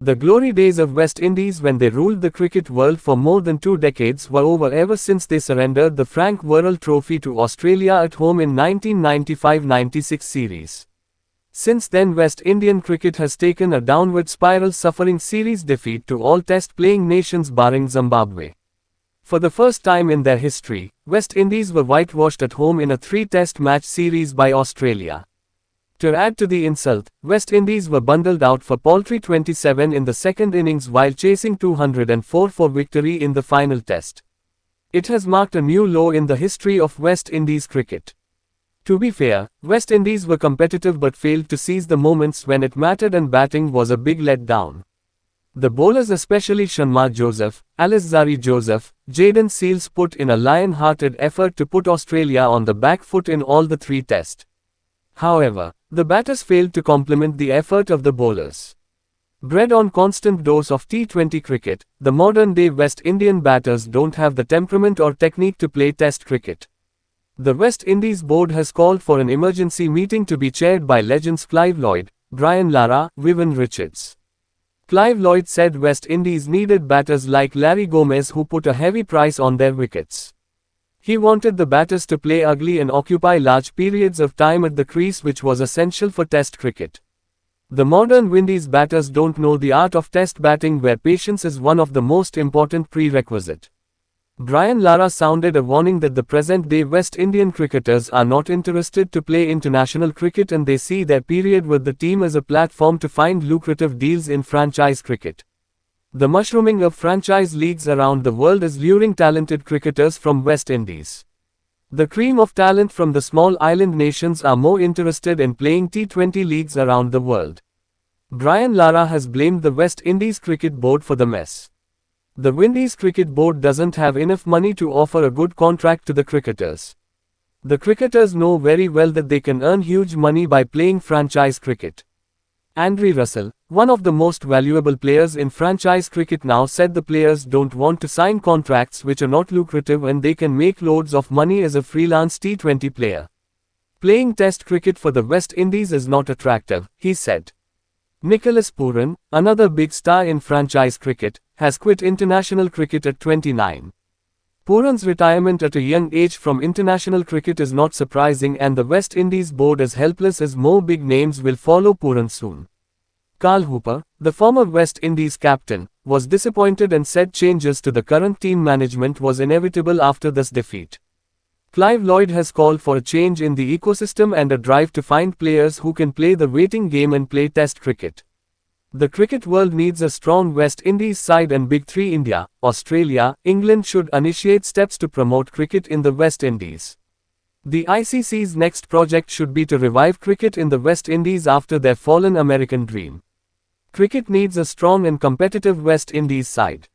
The glory days of West Indies when they ruled the cricket world for more than 2 decades were over ever since they surrendered the Frank Worrell Trophy to Australia at home in 1995-96 series. Since then West Indian cricket has taken a downward spiral, suffering series defeat to all test-playing nations barring Zimbabwe. For the first time in their history, West Indies were whitewashed at home in a 3-test match series by Australia. To add to the insult, West Indies were bundled out for paltry 27 in the second innings while chasing 204 for victory in the final test. It has marked a new low in the history of West Indies cricket. To be fair, West Indies were competitive but failed to seize the moments when it mattered, and batting was a big letdown. The bowlers, especially Shanma Joseph, Alisari Joseph, Jayden Seales, put in a lion-hearted effort to put Australia on the back foot in all the 3 tests. However, the batters failed to complement the effort of the bowlers. Bred on constant dose of T20 cricket, the modern-day West Indian batters don't have the temperament or technique to play Test cricket. The West Indies board has called for an emergency meeting to be chaired by legends Clive Lloyd, Brian Lara, Vivian Richards. Clive Lloyd said West Indies needed batters like Larry Gomez who put a heavy price on their wickets. He wanted the batters to play ugly and occupy large periods of time at the crease, which was essential for Test cricket. The modern Windies batters don't know the art of Test batting, where patience is one of the most important prerequisite. Brian Lara sounded a warning that the present-day West Indian cricketers are not interested to play international cricket, and they see their period with the team as a platform to find lucrative deals in franchise cricket. The mushrooming of franchise leagues around the world is luring talented cricketers from West Indies. The cream of talent from the small island nations are more interested in playing T20 leagues around the world. Brian Lara has blamed the West Indies Cricket Board for the mess. The Windies Cricket Board doesn't have enough money to offer a good contract to the cricketers. The cricketers know very well that they can earn huge money by playing franchise cricket. Andre Russell, one of the most valuable players in franchise cricket now, said the players don't want to sign contracts which are not lucrative and they can make loads of money as a freelance T20 player. Playing Test cricket for the West Indies is not attractive, he said. Nicholas Pooran, another big star in franchise cricket, has quit international cricket at 29. Pooran's retirement at a young age from international cricket is not surprising, and the West Indies board is helpless as more big names will follow Pooran soon. Carl Hooper, the former West Indies captain, was disappointed and said changes to the current team management was inevitable after this defeat. Clive Lloyd has called for a change in the ecosystem and a drive to find players who can play the waiting game and play Test cricket. The cricket world needs a strong West Indies side, and Big Three India, Australia, England should initiate steps to promote cricket in the West Indies. The ICC's next project should be to revive cricket in the West Indies after their fallen American dream. Cricket needs a strong and competitive West Indies side.